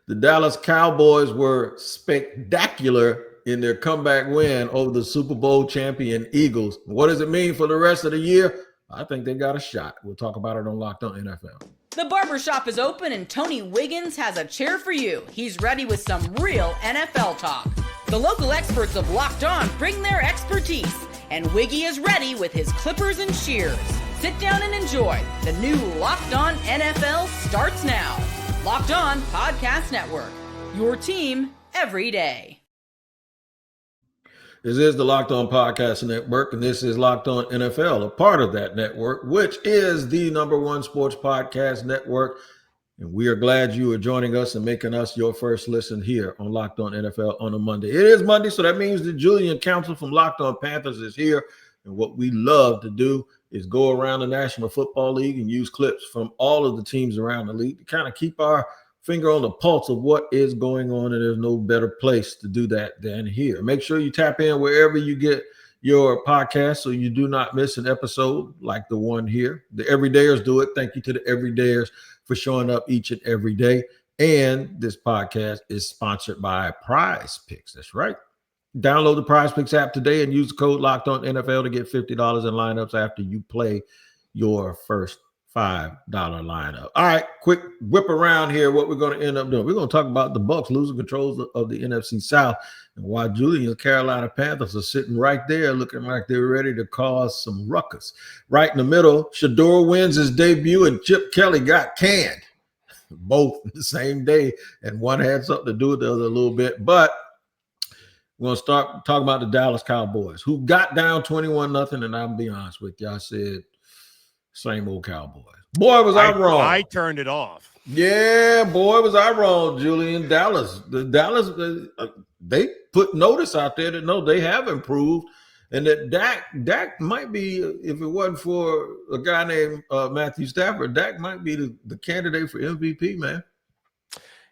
The Dallas Cowboys were spectacular in their comeback win over the Super Bowl champion Eagles. What does it mean for the rest of the year? I think they got a shot. We'll talk about it on Locked On NFL. The barbershop is open and Tony Wiggins has a chair for you. He's ready with some real NFL talk. The local experts of Locked On bring their expertise, and Wiggy is ready with his clippers and shears. Sit down and enjoy. The new Locked On NFL starts now. Locked On Podcast Network. Your team every day. This is the Locked On Podcast Network, and this is Locked On NFL, a part of that network, which is the #1 sports podcast network. And we are glad you are joining us and making us your first listen here on Locked On NFL on a Monday. It is Monday, so that means the Julian Council from Locked On Panthers is here. And what we love to do is go around the National Football League and use clips from all of the teams around the league to kind of keep our finger on the pulse of what is going on, and there's no better place to do that than here. Make sure you tap in wherever you get your podcast so you do not miss an episode like the one here. The Everydayers do it. Thank you to the Everydayers for showing up each and every day. And this podcast is sponsored by Prize Picks. That's right. Download the Prize Picks app today and use the code Locked On NFL to get $50 in lineups after you play your first $5 lineup. All right, quick whip around here. What we're going to end up doing, we're going to talk about the Bucs losing control of the NFC South and why Julian's Carolina Panthers are sitting right there looking like they're ready to cause some ruckus. Right in the middle, Shedeur wins his debut and Chip Kelly got canned. Both the same day, and one had something to do with the other a little bit. But we're going to start talking about the Dallas Cowboys, who got down 21-0, and I'll be honest with you, I said, same old Cowboys. Boy, was I wrong. I turned it off. Yeah, boy, was I wrong, Julian. Dallas, they put notice out there that no, they have improved, and that Dak might be, if it wasn't for a guy named Matthew Stafford, Dak might be the candidate for MVP, man.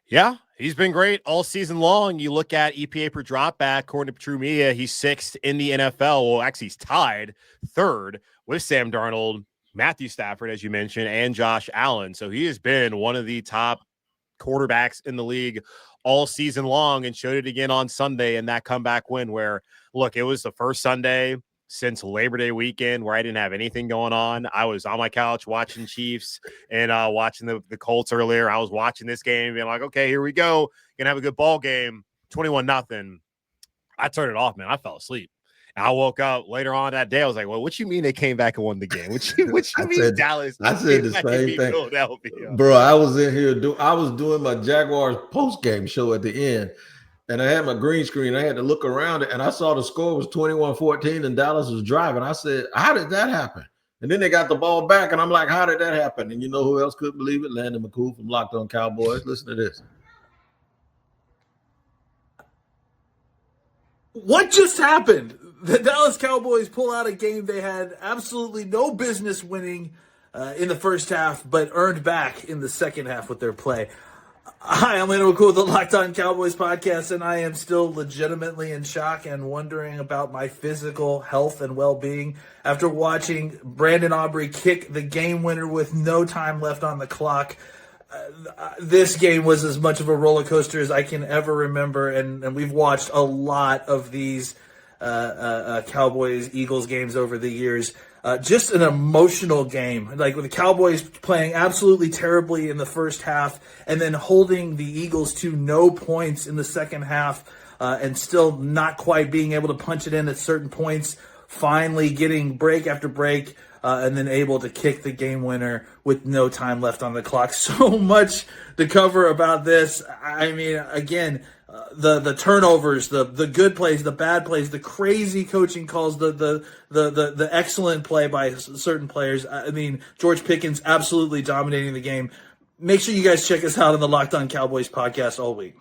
Yeah, he's been great all season long. You look at EPA per dropback, according to True Media, he's 6th in the NFL. Well, actually, he's tied 3rd with Sam Darnold, Matthew Stafford, as you mentioned, and Josh Allen. So he has been one of the top quarterbacks in the league all season long, and showed it again on Sunday in that comeback win where, look, it was the first Sunday since Labor Day weekend where I didn't have anything going on. I was on my couch watching Chiefs and watching the Colts earlier. I was watching this game being like, okay, here we go. Gonna have a good ball game. 21-0. I turned it off, man. I fell asleep. I woke up later on that day. I was like, well, what you mean they came back and won the game? What you mean Dallas? I said the same thing. Bro, I was in here. I was doing my Jaguars post-game show at the end, and I had my green screen. I had to look around it, and I saw the score was 21-14, and Dallas was driving. I said, how did that happen? And then they got the ball back, and I'm like, how did that happen? And you know who else couldn't believe it? Landon McCool from Locked On Cowboys. Listen to this. What just happened? The Dallas Cowboys pull out a game they had absolutely no business winning in the first half, but earned back in the second half with their play. Hi, I'm Landon McCool with the Locked On Cowboys podcast, and I am still legitimately in shock and wondering about my physical health and well-being after watching Brandon Aubrey kick the game winner with no time left on the clock. This game was as much of a roller coaster as I can ever remember, and we've watched a lot of these Cowboys-Eagles games over the years. Just an emotional game, like with the Cowboys playing absolutely terribly in the first half and then holding the Eagles to no points in the second half and still not quite being able to punch it in at certain points, finally getting break after break and then able to kick the game winner with no time left on the clock. So much to cover about this. I mean, again, the turnovers, the good plays, the bad plays, the crazy coaching calls, the excellent play by certain players. I mean, George Pickens absolutely dominating the game. Make sure you guys check us out on the Locked On Cowboys podcast all week.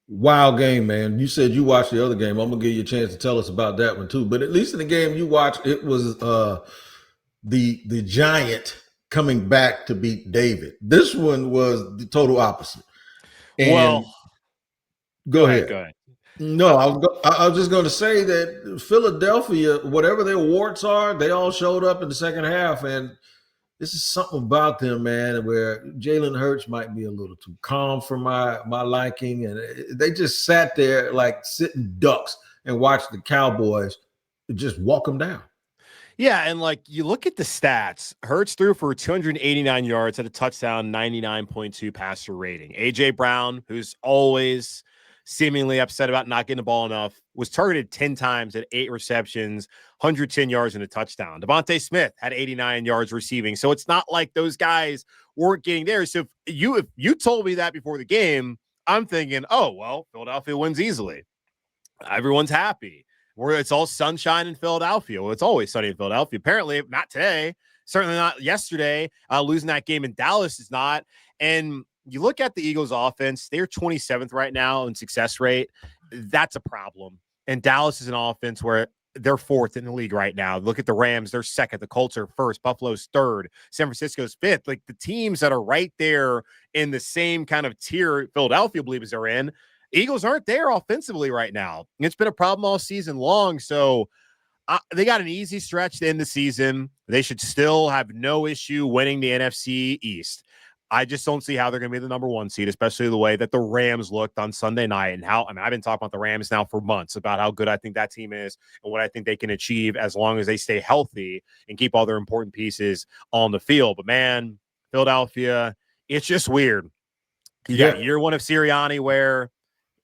Wild game, man. You said you watched the other game. I'm gonna give you a chance to tell us about that one too. But at least in the game you watched, it was the Giant coming back to beat David. This one was the total opposite. And go ahead. No, I was just going to say that Philadelphia, whatever their warts are, they all showed up in the second half, and this is something about them, man, where Jalen Hurts might be a little too calm for my liking. And they just sat there like sitting ducks and watched the Cowboys just walk them down. Yeah, and like you look at the stats, Hurts threw for 289 yards, had a touchdown, 99.2 passer rating. AJ Brown, who's always seemingly upset about not getting the ball enough, was targeted 10 times at 8 receptions, 110 yards and a touchdown. Devontae Smith had 89 yards receiving. So it's not like those guys weren't getting there. So if you told me that before the game, I'm thinking, oh, well, Philadelphia wins easily. Everyone's happy. Where it's all sunshine in Philadelphia. Well, it's always sunny in Philadelphia. Apparently, not today. Certainly not yesterday. Losing that game in Dallas is not. And you look at the Eagles' offense, they're 27th right now in success rate. That's a problem. And Dallas is an offense where they're 4th in the league right now. Look at the Rams, they're 2nd. The Colts are 1st. Buffalo's 3rd. San Francisco's 5th. Like the teams that are right there in the same kind of tier Philadelphia believes they're in, Eagles aren't there offensively right now. It's been a problem all season long. So they got an easy stretch to end the season. They should still have no issue winning the NFC East. I just don't see how they're going to be the number 1 seed, especially the way that the Rams looked on Sunday night. And how, I mean, I've been talking about the Rams now for months about how good I think that team is and what I think they can achieve as long as they stay healthy and keep all their important pieces on the field. But man, Philadelphia, it's just weird. You got year 1 of Sirianni where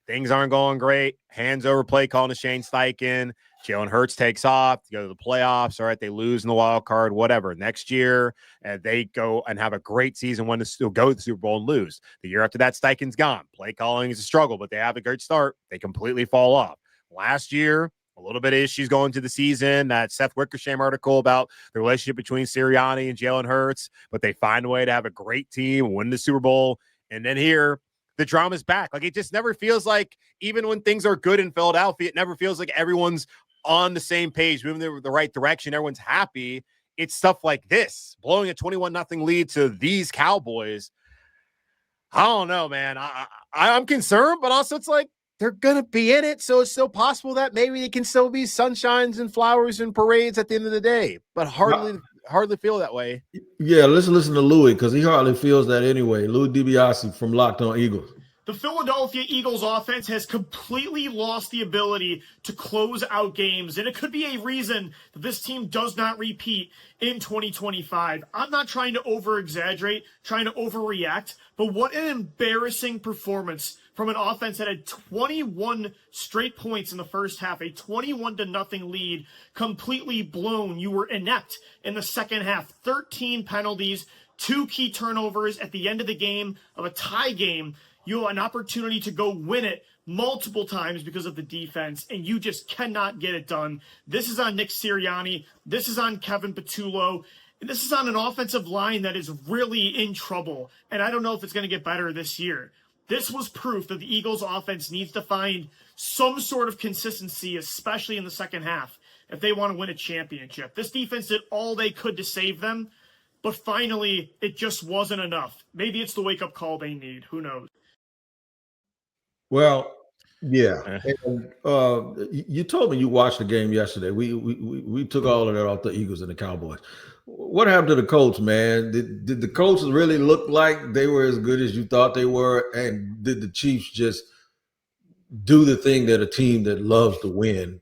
things aren't going great. Hands over play calling to Shane Steichen. Jalen Hurts takes off to go to the playoffs. All right, they lose in the wild card, whatever. Next year, they go and have a great season, go to the Super Bowl and lose. The year after that, Steichen's gone. Play calling is a struggle, but they have a great start. They completely fall off. Last year, a little bit of issues going to the season. That Seth Wickersham article about the relationship between Sirianni and Jalen Hurts, but they find a way to have a great team, win the Super Bowl, and then here, the drama's back. Like, it just never feels like, even when things are good in Philadelphia, it never feels like everyone's on the same page, moving the right direction. Everyone's happy. It's stuff like this, blowing a 21-0 lead to these Cowboys. I don't know, man. I'm concerned, but also it's like they're going to be in it. So it's still possible that maybe it can still be sunshines and flowers and parades at the end of the day, but hardly feel that way. Yeah, listen to Louis, because he hardly feels that anyway. Louis DiBiase from Locked On Eagles. The Philadelphia Eagles offense has completely lost the ability to close out games, and it could be a reason that this team does not repeat in 2025. I'm not trying to over-exaggerate, trying to overreact, but what an embarrassing performance from an offense that had 21 straight points in the first half, a 21-0 lead, completely blown. You were inept in the second half. 13 penalties, 2 key turnovers at the end of the game of a tie game. You have an opportunity to go win it multiple times because of the defense, and you just cannot get it done. This is on Nick Sirianni. This is on Kevin Patullo. And this is on an offensive line that is really in trouble, and I don't know if it's going to get better this year. This was proof that the Eagles offense needs to find some sort of consistency, especially in the second half, if they want to win a championship. This defense did all they could to save them, but finally, it just wasn't enough. Maybe it's the wake-up call they need. Who knows? Well, yeah. And, you told me you watched the game yesterday. We took all of that off the Eagles and the Cowboys. What happened to the Colts, man? Did the Colts really look like they were as good as you thought they were? And did the Chiefs just do the thing that a team that loves to win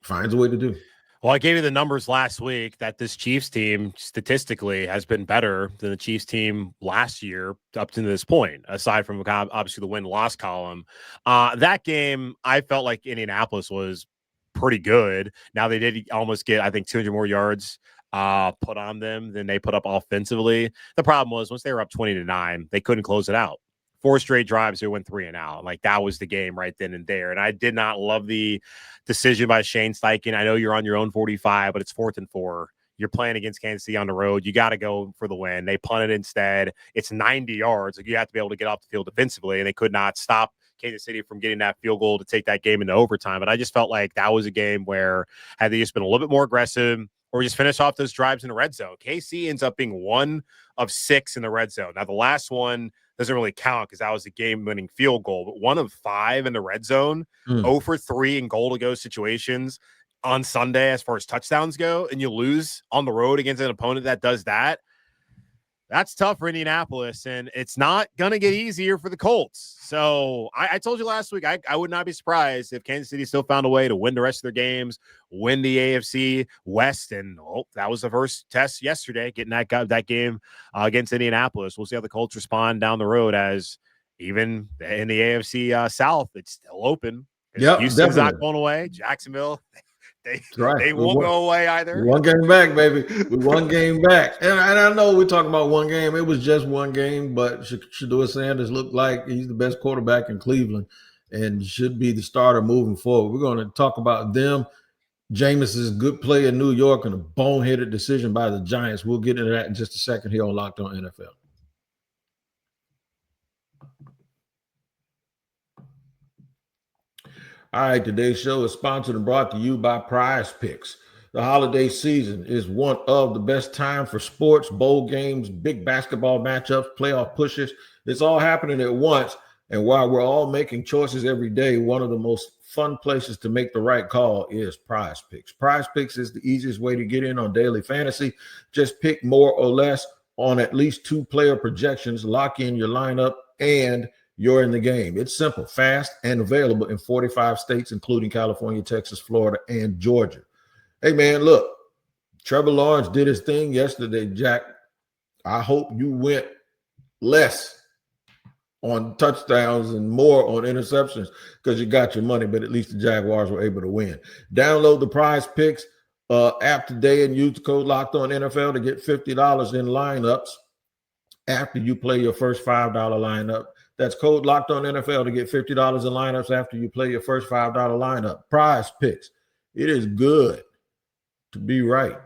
finds a way to do? Well, I gave you the numbers last week that this Chiefs team statistically has been better than the Chiefs team last year up to this point, aside from obviously the win-loss column. That game, I felt like Indianapolis was pretty good. Now they did almost get, I think, 200 more yards put on them than they put up offensively. The problem was once they were up 20-9, they couldn't close it out. 4 straight drives, they went 3 and out. Like, that was the game right then and there. And I did not love the decision by Shane Steichen. I know you're on your own 45, but it's 4th and 4. You're playing against Kansas City on the road. You got to go for the win. They punted instead. It's 90 yards. Like, you have to be able to get off the field defensively, and they could not stop Kansas City from getting that field goal to take that game into overtime. But I just felt like that was a game where had they just been a little bit more aggressive or just finish off those drives in the red zone. KC ends up being 1 of 6 in the red zone. Now, the last one doesn't really count because that was the game-winning field goal, but 1 of 5 in the red zone, 0 for 3 in goal-to-go situations on Sunday as far as touchdowns go, and you lose on the road against an opponent that does that. That's tough for Indianapolis, and it's not going to get easier for the Colts. So I told you last week, I would not be surprised if Kansas City still found a way to win the rest of their games, win the AFC West, and that was the first test yesterday, getting that game against Indianapolis. We'll see how the Colts respond down the road, as even in the AFC South, it's still open. Yeah, Houston's not going away. Jacksonville, they won't go away either. One game back, baby. With one game back. And I know we're talking about one game. It was just one game, but Shedeur Sanders looked like he's the best quarterback in Cleveland and should be the starter moving forward. We're going to talk about them. Jameis's good play in New York and a boneheaded decision by the Giants. We'll get into that in just a second here on Locked On NFL. All right, today's show is sponsored and brought to you by Prize Picks. The holiday season is one of the best time for sports, bowl games, big basketball matchups, playoff pushes. It's all happening at once. And while we're all making choices every day, one of the most fun places to make the right call is Prize Picks. Prize Picks is the easiest way to get in on daily fantasy. Just pick more or less on at least 2 player projections, lock in your lineup, and you're in the game. It's simple, fast, and available in 45 states, including California, Texas, Florida, and Georgia. Hey, man, look, Trevor Lawrence did his thing yesterday, Jack. I hope you went less on touchdowns and more on interceptions because you got your money, but at least the Jaguars were able to win. Download the Prize Picks app today and use the code Locked On NFL to get $50 in lineups after you play your first $5 lineup. That's code Locked On NFL to get $50 in lineups after you play your first $5 lineup. Prize Picks. It is good to be right.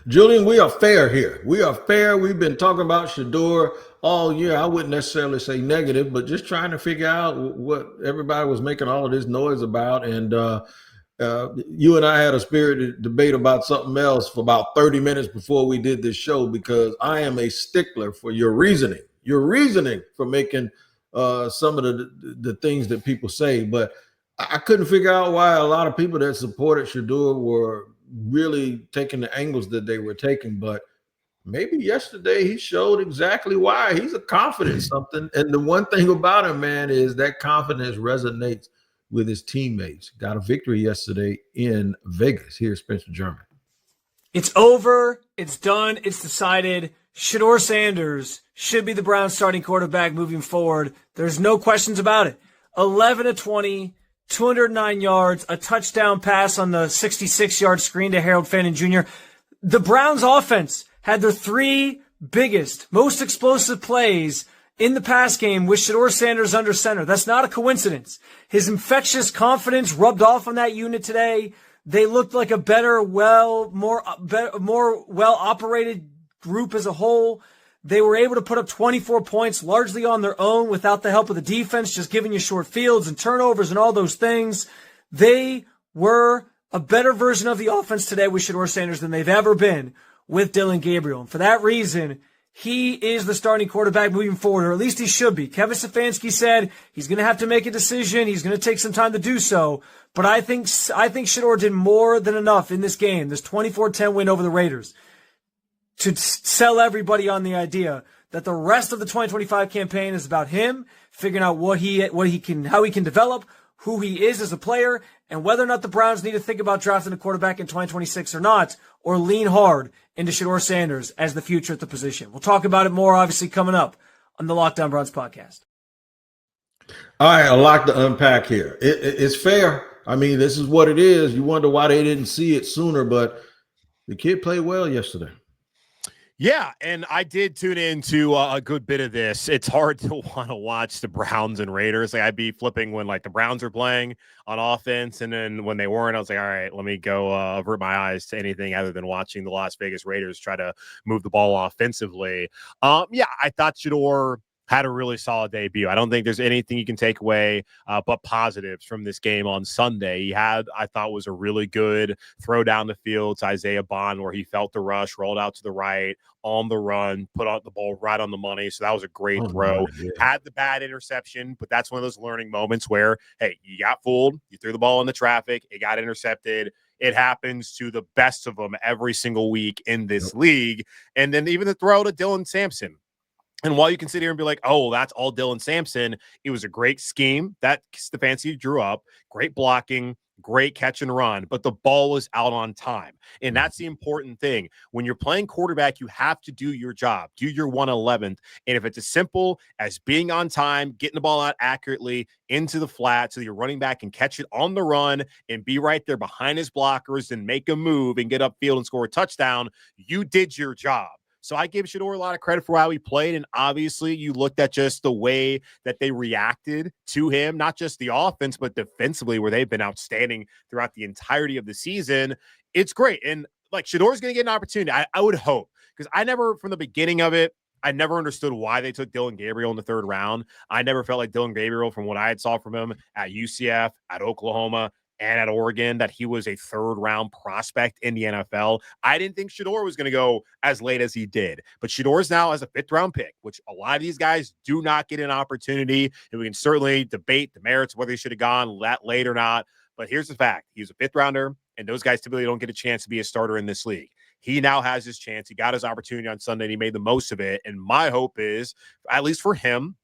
Julian, we are fair here. We are fair. We've been talking about Shedeur all year. I wouldn't necessarily say negative, but just trying to figure out what everybody was making all of this noise about. And you and I had a spirited debate about something else for about 30 minutes before we did this show, because I am a stickler for your reasoning. Your reasoning for making some of the things that people say. But I couldn't figure out why a lot of people that supported Shedeur were really taking the angles that they were taking. But maybe yesterday he showed exactly why. He's a confident something. And the one thing about him, man, is that confidence resonates with his teammates. Got a victory yesterday in Vegas. Here's Spencer German. It's over. It's done. It's decided. Shedeur Sanders should be the Browns starting quarterback moving forward. There's no questions about it. 11-20, 209 yards, a touchdown pass on the 66-yard screen to Harold Fannin Jr. The Browns offense had their 3 biggest, most explosive plays in the pass game with Shedeur Sanders under center. That's not a coincidence. His infectious confidence rubbed off on that unit today. They looked like a better, more well-operated group as a whole. They were able to put up 24 points largely on their own without the help of the defense, just giving you short fields and turnovers and all those things. They were a better version of the offense today with Shedeur Sanders than they've ever been with Dylan Gabriel. And for that reason, he is the starting quarterback moving forward, or at least he should be. Kevin Stefanski said he's going to have to make a decision. He's going to take some time to do so. But I think Shedeur did more than enough in this game, this 24-10 win over the Raiders, to sell everybody on the idea that the rest of the 2025 campaign is about him figuring out how he can develop, who he is as a player, and whether or not the Browns need to think about drafting a quarterback in 2026 or not, or lean hard into Shedeur Sanders as the future at the position. We'll talk about it more, obviously, coming up on the Locked On Browns podcast. All right, a lot to unpack here. It's fair. I mean, this is what it is. You wonder why they didn't see it sooner, but the kid played well yesterday. Yeah, and I did tune into a good bit of this. It's hard to want to watch the Browns and Raiders. Like, I'd be flipping when the Browns are playing on offense, and then when they weren't, I was like, all right, let me go avert my eyes to anything other than watching the Las Vegas Raiders try to move the ball offensively. Yeah, I thought Shedeur had a really solid debut. I don't think there's anything you can take away but positives from this game on Sunday. He had, I thought, was a really good throw down the field to Isaiah Bond where he felt the rush, rolled out to the right, on the run, put out the ball right on the money. So that was a great throw. Yeah. Had the bad interception, but that's one of those learning moments where, hey, you got fooled. You threw the ball in the traffic. It got intercepted. It happens to the best of them every single week in this league. And then even the throw to Dylan Sampson. And while you can sit here and be like, oh, that's all Dylan Sampson, it was a great scheme that Stefanski drew up, great blocking, great catch and run, but the ball was out on time. And that's the important thing. When you're playing quarterback, you have to do your job, do your 111th. And if it's as simple as being on time, getting the ball out accurately into the flat so that your running back can catch it on the run and be right there behind his blockers and make a move and get upfield and score a touchdown, you did your job. So I give Shedeur a lot of credit for how he played. And obviously you looked at just the way that they reacted to him, not just the offense, but defensively, where they've been outstanding throughout the entirety of the season. It's great. And like Shedeur's going to get an opportunity. I would hope, because I never, from the beginning of it, I never understood why they took Dylan Gabriel in the third round. I never felt like Dylan Gabriel, from what I had saw from him at UCF, at Oklahoma, and at Oregon, that he was a third-round prospect in the NFL. I didn't think Shedeur was going to go as late as he did. But Shedeur's now as a fifth-round pick, which a lot of these guys do not get an opportunity. And we can certainly debate the merits of whether he should have gone that late or not. But here's the fact. He was a fifth-rounder, and those guys typically don't get a chance to be a starter in this league. He now has his chance. He got his opportunity on Sunday, and he made the most of it. And my hope is, at least for him,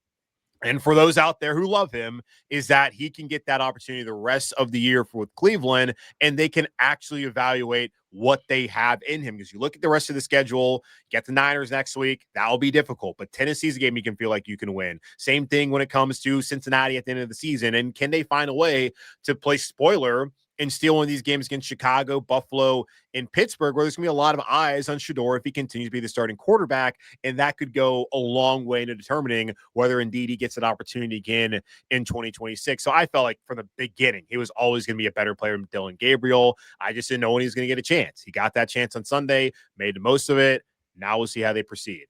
and for those out there who love him, is that he can get that opportunity the rest of the year with Cleveland, and they can actually evaluate what they have in him. Because you look at the rest of the schedule, get the Niners next week, that'll be difficult. But Tennessee's a game you can feel like you can win. Same thing when it comes to Cincinnati at the end of the season. And can they find a way to play spoiler and steal one of these games against Chicago, Buffalo, and Pittsburgh, where there's going to be a lot of eyes on Shedeur if he continues to be the starting quarterback, and that could go a long way into determining whether indeed he gets an opportunity again in 2026. So I felt like from the beginning, he was always going to be a better player than Dylan Gabriel. I just didn't know when he was going to get a chance. He got that chance on Sunday, made the most of it. Now we'll see how they proceed.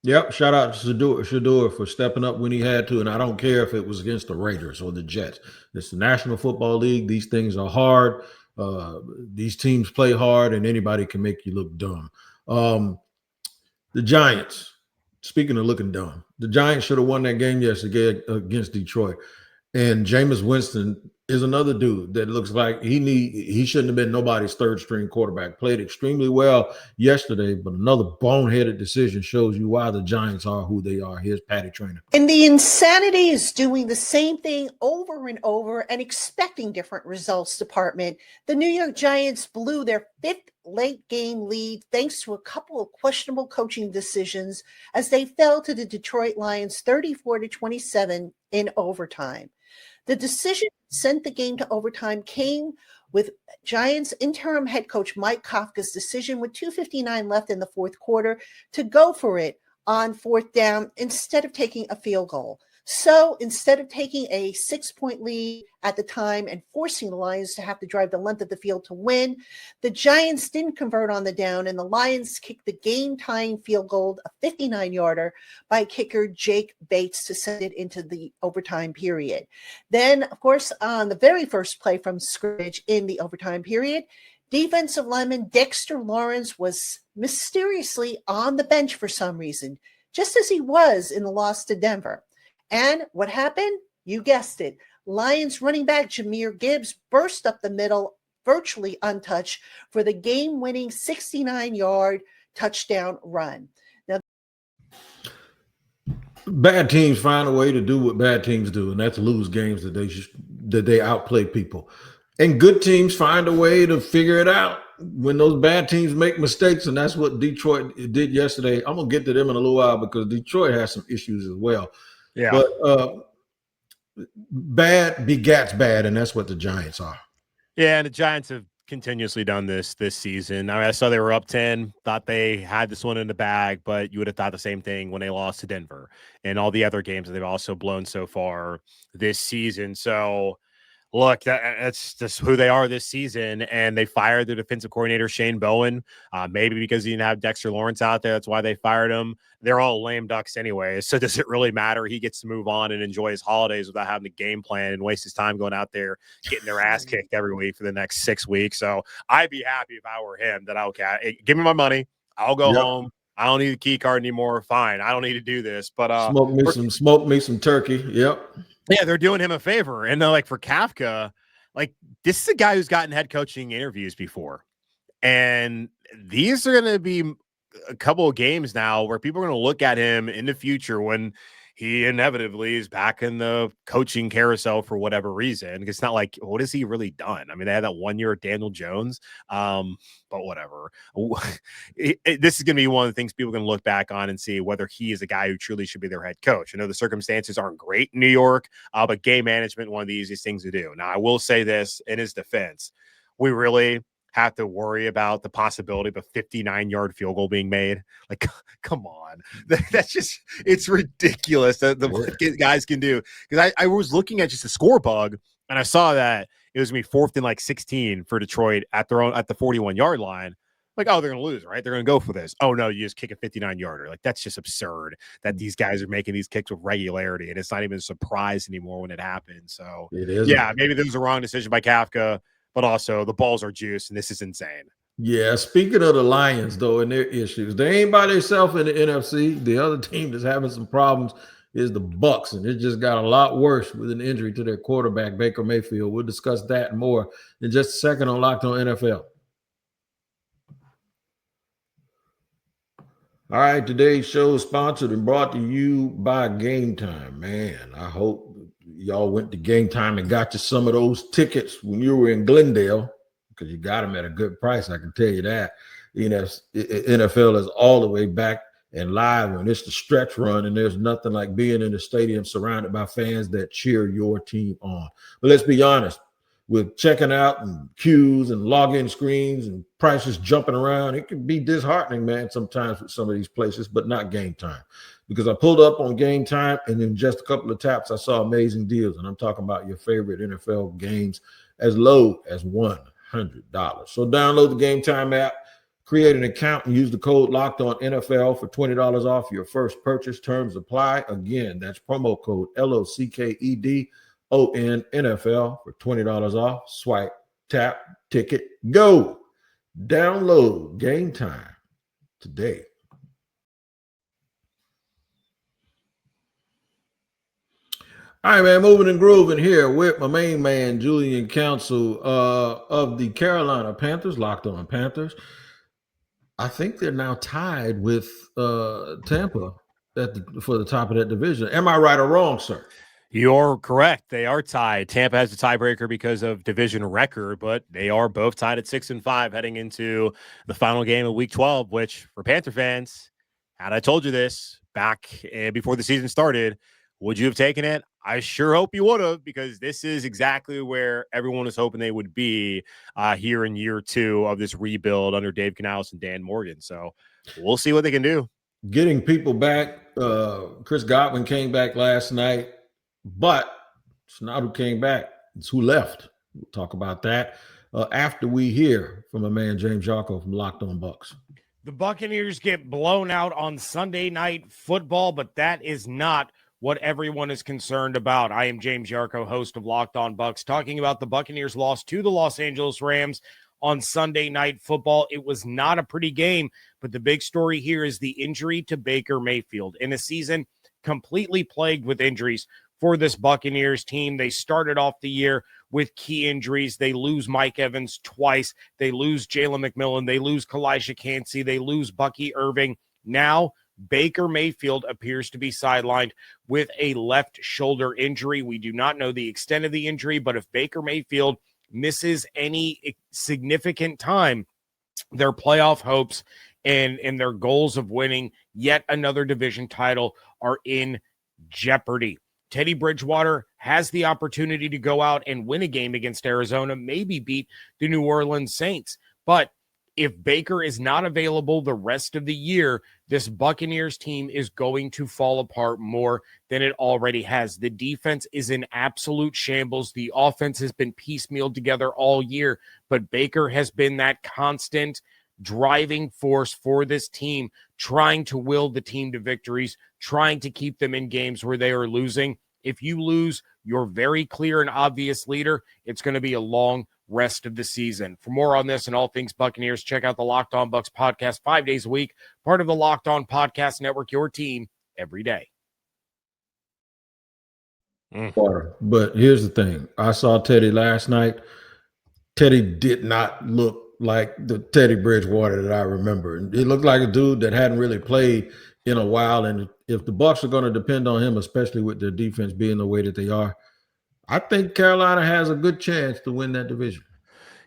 Yep, shout out to Shedeur for stepping up when he had to, and I don't care if it was against the Raiders or the Jets. It's the National Football League. These things are hard. These teams play hard, and anybody can make you look dumb. The Giants, speaking of looking dumb, the Giants should have won that game yesterday against Detroit. And Jameis Winston is another dude that looks like he shouldn't have been nobody's third string quarterback. Played extremely well yesterday, but another boneheaded decision shows you why the Giants are who they are. Here's Patty Trainer. And the insanity is doing the same thing over and over and expecting different results department. The New York Giants blew their fifth late game lead thanks to a couple of questionable coaching decisions as they fell to the Detroit Lions 34-27 in overtime. The decision that sent the game to overtime came with Giants interim head coach Mike Kafka's decision with 2:59 left in the fourth quarter to go for it on fourth down instead of taking a field goal. So instead of taking a 6-point lead at the time and forcing the Lions to have to drive the length of the field to win, the Giants didn't convert on the down, and the Lions kicked the game-tying field goal, a 59-yarder, by kicker Jake Bates to send it into the overtime period. Then, of course, on the very first play from scrimmage in the overtime period, defensive lineman Dexter Lawrence was mysteriously on the bench for some reason, just as he was in the loss to Denver. And what happened? You guessed it. Lions running back Jahmyr Gibbs burst up the middle, virtually untouched, for the game-winning 69-yard touchdown run. Now, bad teams find a way to do what bad teams do, and that's lose games that they outplay people. And good teams find a way to figure it out when those bad teams make mistakes, and that's what Detroit did yesterday. I'm going to get to them in a little while because Detroit has some issues as well. Yeah, but bad begats bad, and that's what the Giants are. Yeah, and the Giants have continuously done this season. I saw they were up 10, thought they had this one in the bag, but you would have thought the same thing when they lost to Denver and all the other games that they've also blown so far this season. So look, that's just who they are this season, and they fired their defensive coordinator, Shane Bowen, maybe because he didn't have Dexter Lawrence out there. That's why they fired him. They're all lame ducks anyway, so does it really matter? He gets to move on and enjoy his holidays without having to game plan and waste his time going out there getting their ass kicked every week for the next 6 weeks. So I'd be happy if I were him that, okay, give me my money. I'll go home. I don't need a key card anymore. Fine. I don't need to do this. But smoke me some turkey. Yep. Yeah, they're doing him a favor. And like for Kafka, like, this is a guy who's gotten head coaching interviews before. And these are going to be a couple of games now where people are going to look at him in the future when he inevitably is back in the coaching carousel for whatever reason. It's not like, what has he really done? I mean, they had that 1 year at Daniel Jones, but whatever. This is going to be one of the things people are going to look back on and see whether he is a guy who truly should be their head coach. I know the circumstances aren't great in New York, but game management, one of the easiest things to do. Now, I will say this in his defense, we really have to worry about the possibility of a 59-yard field goal being made. Like, come on. That's just, it's ridiculous that the guys can do. Because I was looking at just the score bug, and I saw that it was going to be 4th and 16 for Detroit at the 41-yard line. Like, oh, they're going to lose, right? They're going to go for this. Oh, no, you just kick a 59-yarder. Like, that's just absurd that these guys are making these kicks with regularity, and it's not even a surprise anymore when it happens. So, it is. Yeah, maybe there was a wrong decision by Kafka, but also the balls are juiced, and this is insane. Yeah, speaking of the Lions, though, and their issues, they ain't by themselves in the NFC. The other team that's having some problems is the Bucs, and it just got a lot worse with an injury to their quarterback, Baker Mayfield. We'll discuss that and more in just a second on Locked On NFL. All right, today's show is sponsored and brought to you by Game Time. Man, I hope y'all went to Game Time and got you some of those tickets when you were in Glendale, because you got them at a good price. I can tell you that. NFL is all the way back and live, and it's the stretch run, and there's nothing like being in the stadium surrounded by fans that cheer your team on. But let's be honest, with checking out and queues and login screens and prices jumping around, it can be disheartening, man, sometimes with some of these places, but not Game Time. Because I pulled up on Game Time, and in just a couple of taps, I saw amazing deals. And I'm talking about your favorite NFL games as low as $100. So download the Game Time app, create an account, and use the code LOCKEDONNFL for $20 off your first purchase. Terms apply. Again, that's promo code LOCKEDONNFL for $20 off. Swipe, tap, ticket, go. Download Game Time today. All right, man, moving and grooving here with my main man, Julian Council of the Carolina Panthers, Locked On Panthers. I think they're now tied with Tampa for the top of that division. Am I right or wrong, sir? You're correct. They are tied. Tampa has the tiebreaker because of division record, but they are both tied at 6-5 heading into the final game of Week 12, which for Panther fans, had I told you this back before the season started, would you have taken it? I sure hope you would have, because this is exactly where everyone was hoping they would be here in year 2 of this rebuild under Dave Canales and Dan Morgan. So we'll see what they can do. Getting people back. Chris Godwin came back last night, but it's not who came back. It's who left. We'll talk about that after we hear from a man, James Yarko from Locked On Bucs. The Buccaneers get blown out on Sunday Night Football, but that is not what everyone is concerned about. I am James Yarko, host of Locked On Bucs, talking about the Buccaneers' loss to the Los Angeles Rams on Sunday Night Football. It was not a pretty game, but the big story here is the injury to Baker Mayfield in a season completely plagued with injuries for this Buccaneers team. They started off the year with key injuries. They lose Mike Evans twice. They lose Jalen McMillan. They lose Kalijah Kancey. They lose Bucky Irving. Now, Baker Mayfield appears to be sidelined with a left shoulder injury. We do not know the extent of the injury, but if Baker Mayfield misses any significant time, their playoff hopes and their goals of winning yet another division title are in jeopardy. Teddy Bridgewater has the opportunity to go out and win a game against Arizona, maybe beat the New Orleans Saints. But if Baker is not available the rest of the year, this Buccaneers team is going to fall apart more than it already has. The defense is in absolute shambles. The offense has been piecemealed together all year, but Baker has been that constant driving force for this team, trying to will the team to victories, trying to keep them in games where they are losing. If you lose your very clear and obvious leader, it's going to be a long rest of the season. For more on this and all things Buccaneers, check out the Locked On Bucs podcast 5 days a week, part of the Locked On Podcast Network, your team every day. quarter. But here's the thing. I saw Teddy last night. Teddy did not look like the Teddy Bridgewater that I remember. He looked like a dude that hadn't really played in a while. And if the Bucs are going to depend on him, especially with their defense being the way that they are, I think Carolina has a good chance to win that division.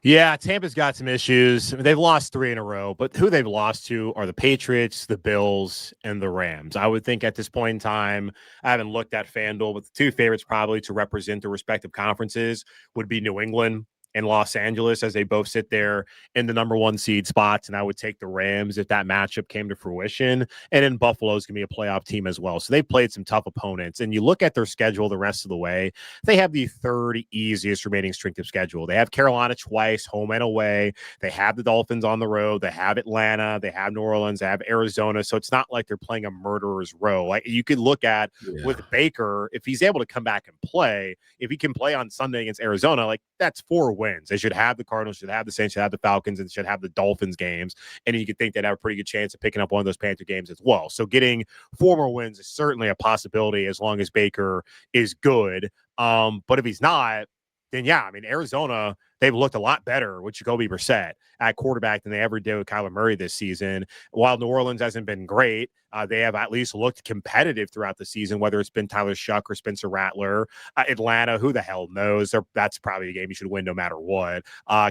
Yeah, Tampa's got some issues. They've lost 3 in a row, but who they've lost to are the Patriots, the Bills, and the Rams. I would think at this point in time, I haven't looked at FanDuel, but the 2 favorites probably to represent the respective conferences would be New England and Los Angeles, as they both sit there in the number 1 seed spots. And I would take the Rams if that matchup came to fruition. And then Buffalo's going to be a playoff team as well. So they've played some tough opponents. And you look at their schedule the rest of the way, they have the 3rd easiest remaining strength of schedule. They have Carolina twice, home and away. They have the Dolphins on the road. They have Atlanta. They have New Orleans. They have Arizona. So it's not like they're playing a murderer's row. Like you could look at with Baker, if he's able to come back and play, if he can play on Sunday against Arizona, like that's 4 wins. They should have the Cardinals, should have the Saints, should have the Falcons, and should have the Dolphins games. And you could think they'd have a pretty good chance of picking up one of those Panther games as well. So getting 4 more wins is certainly a possibility as long as Baker is good. But if he's not, then yeah, I mean, Arizona, they've looked a lot better with Jacoby Brissett at quarterback than they ever did with Kyler Murray this season. While New Orleans hasn't been great, they have at least looked competitive throughout the season, whether it's been Tyler Shuck or Spencer Rattler. Atlanta, who the hell knows? That's probably a game you should win no matter what.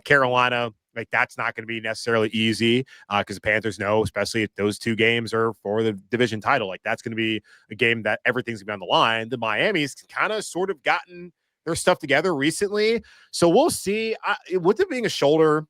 Carolina, like that's not going to be necessarily easy because the Panthers know, especially if those 2 games are for the division title, like that's going to be a game that everything's going to be on the line. The Miami's kind of sort of gotten their stuff together recently. So we'll see. With it being a shoulder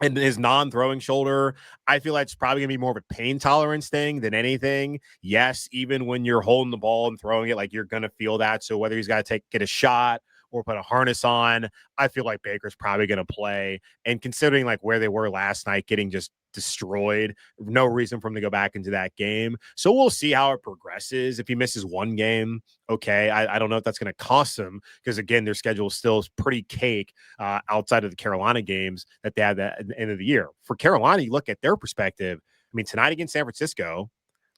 and his non-throwing shoulder, I feel like it's probably going to be more of a pain tolerance thing than anything. Yes, even when you're holding the ball and throwing it, like you're going to feel that. So whether he's got to get a shot or put a harness on, I feel like Baker's probably going to play. And considering like where they were last night, getting just destroyed, no reason for him to go back into that game. So we'll see how it progresses. If he misses 1 game, okay, I don't know if that's going to cost him because again, their schedule still is pretty cake outside of the Carolina games that they had at the end of the year. For Carolina, you look at their perspective. I mean, tonight against San Francisco,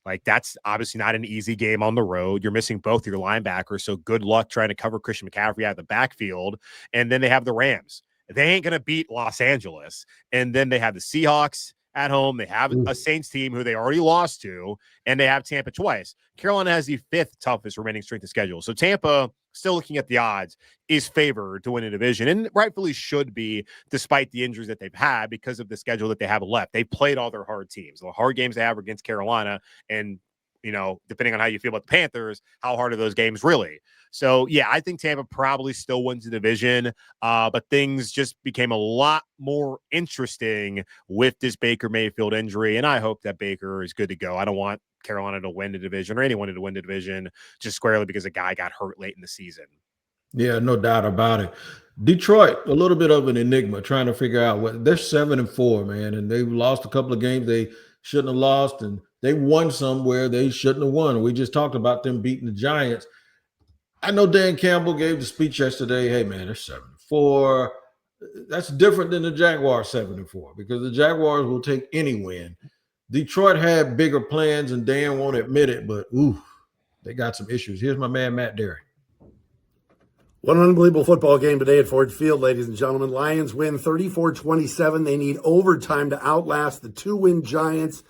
like that's obviously not an easy game on the road. You're missing both your linebackers, so good luck trying to cover Christian McCaffrey out of the backfield. And then they have the Rams. They ain't going to beat Los Angeles. And then they have the Seahawks at home. They have a Saints team who they already lost to, and they have Tampa twice. Carolina has the 5th toughest remaining strength of schedule. So Tampa, still looking at the odds, is favored to win a division, and rightfully should be, despite the injuries that they've had because of the schedule that they have left. They played all their hard teams. The hard games they have against Carolina, and you know, depending on how you feel about the Panthers, how hard are those games really? So, yeah, I think Tampa probably still wins the division, but things just became a lot more interesting with this Baker Mayfield injury, and I hope that Baker is good to go. I don't want Carolina to win the division or anyone to win the division just squarely because a guy got hurt late in the season. Yeah, no doubt about it. Detroit, a little bit of an enigma, trying to figure out what they're 7-4, man, and they've lost a couple of games they shouldn't have lost, and they won somewhere they shouldn't have won. We just talked about them beating the Giants. I know Dan Campbell gave the speech yesterday. Hey, man, they're 7-4. That's different than the Jaguars 7-4 because the Jaguars will take any win. Detroit had bigger plans, and Dan won't admit it, but they got some issues. Here's my man, Matt Derry. What an unbelievable football game today at Ford Field, ladies and gentlemen. Lions win 34-27. They need overtime to outlast the 2-win Giants.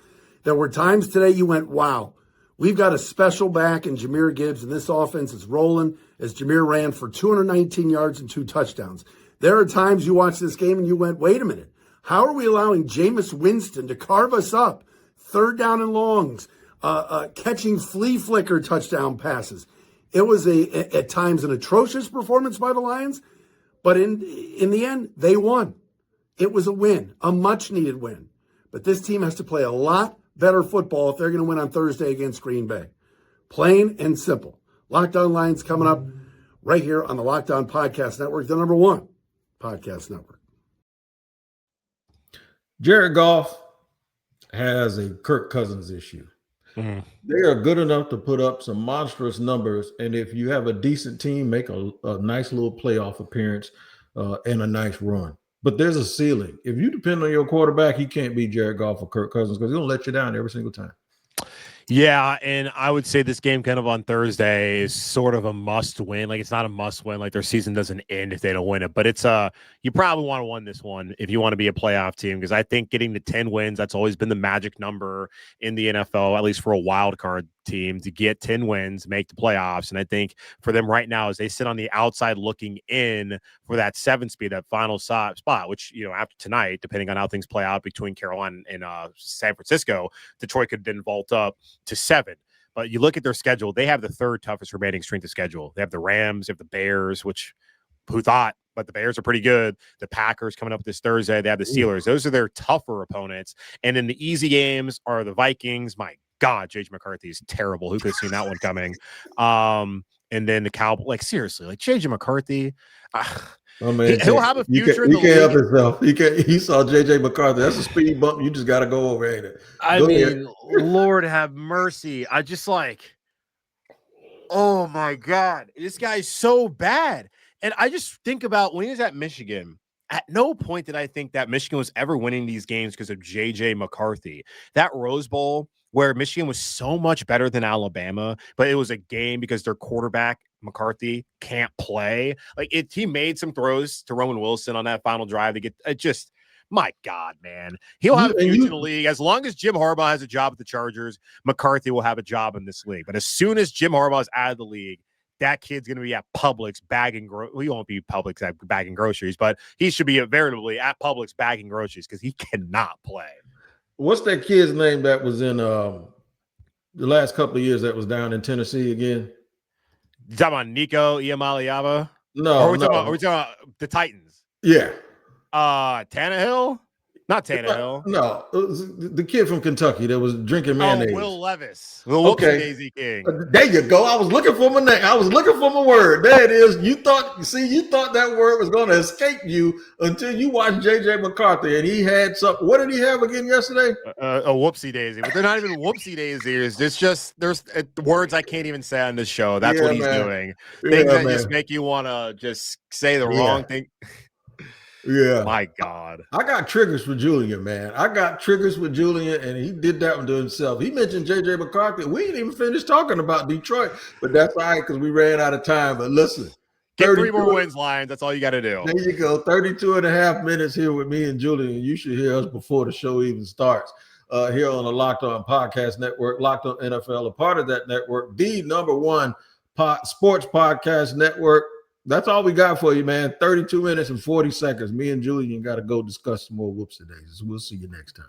There were times today you went, wow, we've got a special back in Jahmyr Gibbs, and this offense is rolling as Jahmyr ran for 219 yards and 2 touchdowns. There are times you watch this game and you went, wait a minute, how are we allowing Jameis Winston to carve us up? 3rd down and longs, catching flea flicker touchdown passes. It was at times an atrocious performance by the Lions, but in the end, they won. It was a win, a much-needed win. But this team has to play a lot better football if they're going to win on Thursday against Green Bay. Plain and simple. Locked On Lions coming up right here on the Locked On Podcast Network, the number 1 podcast network. Jared Goff has a Kirk Cousins issue. Mm-hmm. They are good enough to put up some monstrous numbers, and if you have a decent team, make a nice little playoff appearance and a nice run. But there's a ceiling. If you depend on your quarterback, he can't be Jared Goff or Kirk Cousins because he'll let you down every single time. Yeah, and I would say this game kind of on Thursday is sort of a must win. Like, it's not a must win. Like, their season doesn't end if they don't win it. But it's you probably want to win this one if you want to be a playoff team, because I think getting to 10 wins, that's always been the magic number in the NFL, at least for a wild card team, to get 10 wins, make the playoffs. And I think for them right now, as they sit on the outside looking in for that 7 speed, that final spot, which, after tonight, depending on how things play out between Carolina and San Francisco, Detroit could then vault up to 7. But you look at their schedule, they have the 3rd toughest remaining strength of schedule. They have the Rams, they have the Bears, which who thought, but the Bears are pretty good. The Packers coming up this Thursday. They have the Steelers. Those are their tougher opponents. And then the easy games are the Vikings. My God, J.J. McCarthy is terrible. Who could have seen that one coming? And then the Cowboys. Like, seriously, like J.J. McCarthy. He'll have a future in the league. He can't help himself. He saw J.J. McCarthy. That's a speed bump. You just got to go over, ain't it? I mean, Lord have mercy. I just oh my God, this guy's so bad. And I just think about when he was at Michigan, at no point did I think that Michigan was ever winning these games because of J.J. McCarthy. That Rose Bowl where Michigan was so much better than Alabama, but it was a game because their quarterback, McCarthy, can't play. Like, he made some throws to Roman Wilson on that final drive to get it. Just, my God, man, he'll have a future in the league. As long as Jim Harbaugh has a job at the Chargers, McCarthy will have a job in this league. But as soon as Jim Harbaugh is out of the league, that kid's going to be at Publix bagging he won't be Publix bagging groceries, but he should be veritably at Publix bagging groceries because he cannot play. What's that kid's name that was in the last couple of years that was down in Tennessee again? You talking about Nico Iamaleava? No, or are we talking about the Titans? Yeah. Tannehill? Not Tannehill. No, it was the kid from Kentucky that was drinking mayonnaise. Will Levis. The Whoopsie Daisy King. There you go. I was looking for my name. I was looking for my word. There it is. You thought that word was going to escape you until you watched J.J. McCarthy, and he had something. What did he have again yesterday? A whoopsie daisy. But they're not even whoopsie daisies. There's words I can't even say on this show. That's what he's doing. Things that just make you want to just say the wrong thing. Yeah. My God. I got triggers for Julian, man. And he did that one to himself. He mentioned J.J. McCarthy. We didn't even finish talking about Detroit, but that's all right because we ran out of time. But listen. Get 3 more wins, Lions. That's all you got to do. There you go. 32 and a half minutes here with me and Julian. You should hear us before the show even starts. Here on the Locked On Podcast Network, Locked On NFL, a part of that network, the #1 sports podcast network. That's all we got for you, man. 32 minutes and 40 seconds. Me and Julian got to go discuss some more whoopsie daisies. We'll see you next time.